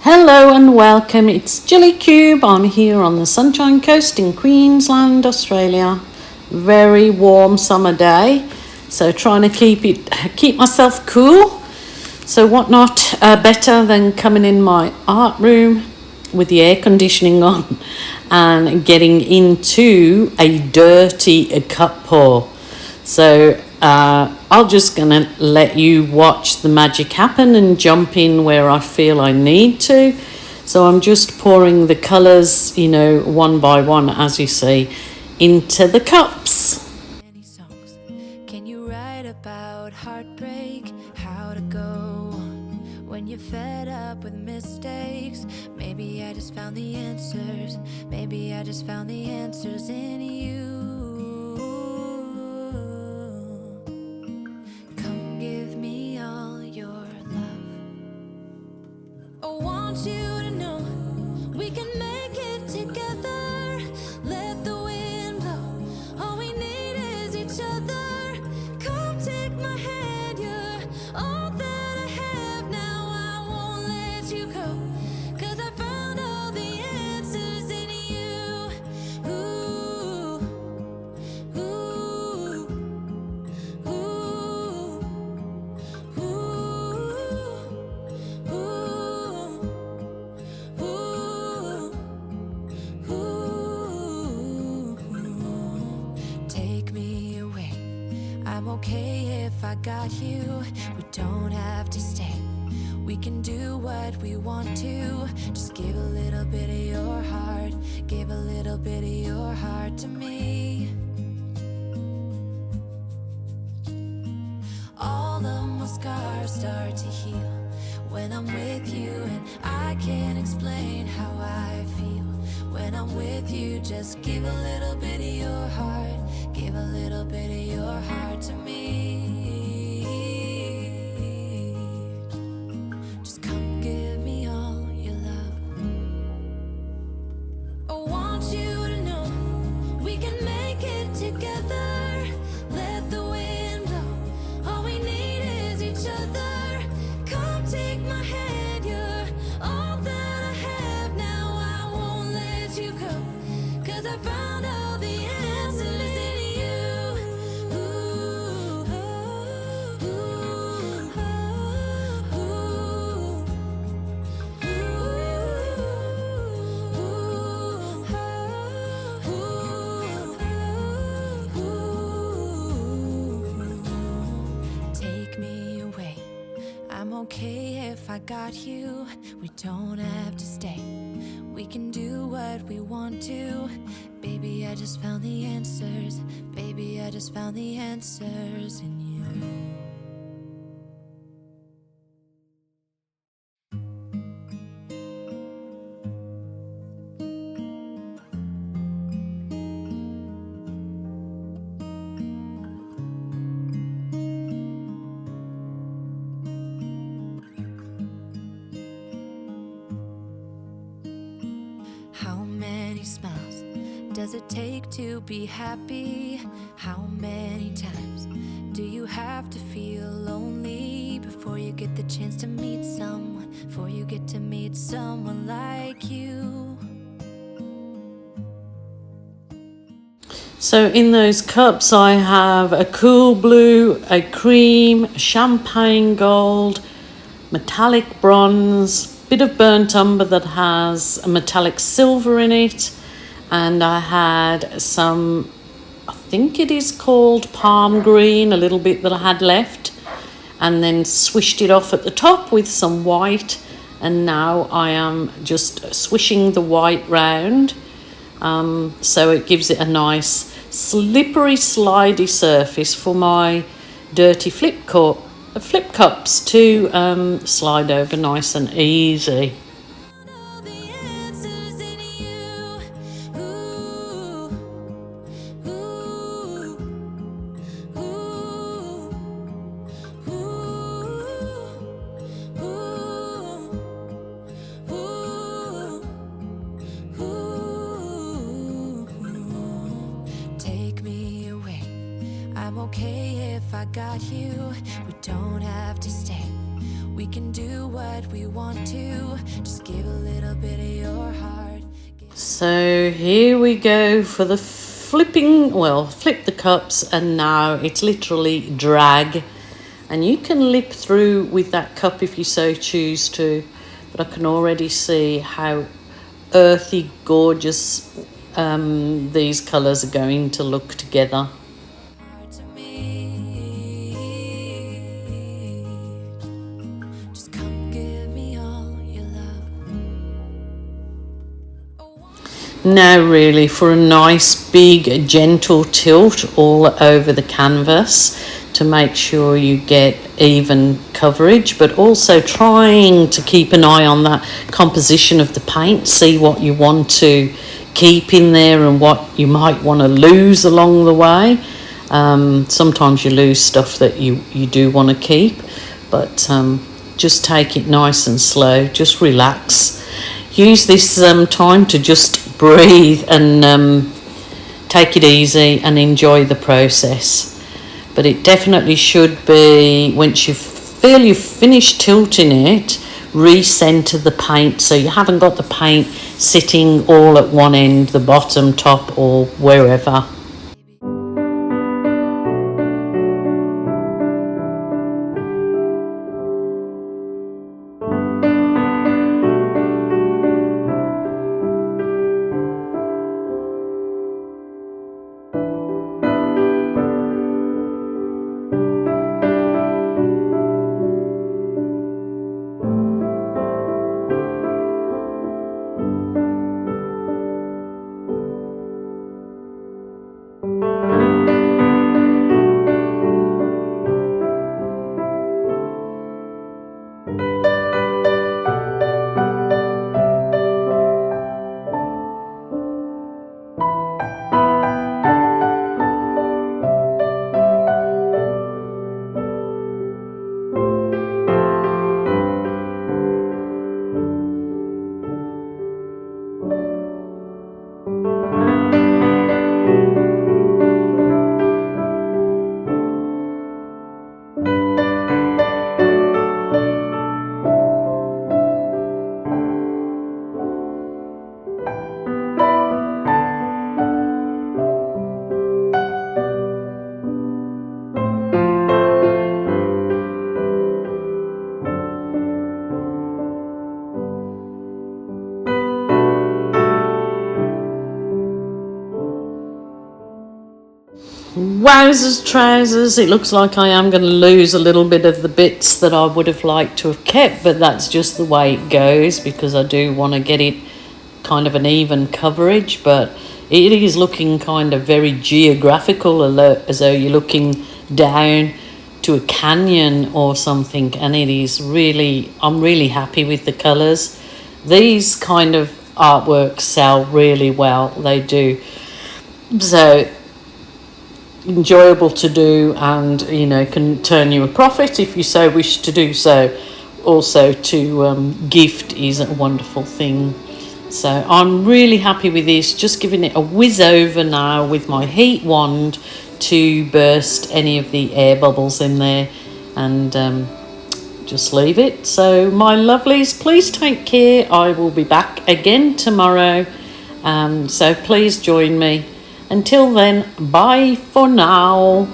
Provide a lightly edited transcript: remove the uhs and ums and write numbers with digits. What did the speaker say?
Hello and welcome, it's Jilly Cube. I'm here on the Sunshine Coast in Queensland, Australia. Very warm summer day, so trying to keep myself cool. So what not better than coming in my art room with the air conditioning on and getting into a dirty cup pour. So I'm just going to let you watch the magic happen and jump in where I feel I need to. So I'm just pouring the colours, one by one, as you see, into the cups. Many songs. Can you write about heartbreak? How to go when you're fed up with mistakes? Maybe I just found the answers. Maybe I just found the answers in you. Come give me all your love. I want you to know we can make it together. Let the wind blow. All we need is each other. Come take my hand, you're all that I have now. I won't let you go, 'cause I found all the answers in you. Ooh, ooh, ooh, ooh, ooh, ooh. Take me away. I'm okay if I got you. We don't have to stay. We can do what we want to. Just give a little bit of your heart. Give a little bit of your heart to me. All of my scars start to heal when I'm with you, and I can't explain how I feel when I'm with you. Just give a little bit of your heart. Give a little bit of your heart to me. Just come give me all your love. I want you to know we can make it together. Let the wind blow. All we need is each other. Come take my hand, you're all that I have now. I won't let you go, 'cause I found all the answers in you. Ooh, ooh, ooh, take me away. I'm okay if I got you. We don't have to stay. We can do what we want to. Baby, I just found the answers. Baby, I just found the answers in you. How many smiles does it take to be happy? How many times do you have to feel lonely before you get the chance to meet someone? Before you get to meet someone like you? So in those cups I have a cool blue, a cream, champagne gold, metallic bronze, bit of burnt umber that has a metallic silver in it, and I had some, I think it is called palm green, a little bit that I had left, and then swished it off at the top with some white, and now I am just swishing the white round, so it gives it a nice slippery slidey surface for my dirty flip cups to slide over nice and easy. All the answers in you. Ooh, ooh, ooh, ooh, ooh, ooh. Take me away. I'm okay if I got you. We don't have to stay. We can do what we want to. Just give a little bit of your heart. So here we go for the flipping, well, flip the cups, and now it's literally drag. And you can lip through with that cup if you so choose to, but I can already see how earthy, gorgeous these colours are going to look together. Heart to me. Just come give me all your love. Now really for a nice big gentle tilt all over the canvas to make sure you get even coverage, but also trying to keep an eye on that composition of the paint, see what you want to keep in there and what you might want to lose along the way. Sometimes you lose stuff that you do want to keep, but just take it nice and slow, just relax. Use this time to just breathe and take it easy and enjoy the process. But it definitely should be, once you feel you've finished tilting it, recenter the paint so you haven't got the paint sitting all at one end, the bottom, top, or wherever. Wowzers trousers, it looks like I am going to lose a little bit of the bits that I would have liked to have kept, but that's just the way it goes because I do want to get it kind of an even coverage. But it is looking kind of very geographical, as though you're looking down to a canyon or something, and it is really, I'm really happy with the colours. These kind of artworks sell really well, they do. So enjoyable to do, and you know, can turn you a profit if you so wish to do so. Also to gift is a wonderful thing. So I'm really happy with this, just giving it a whiz over now with my heat wand to burst any of the air bubbles in there, and just leave it. So my lovelies, please take care. I will be back again tomorrow, so please join me. Until then, bye for now.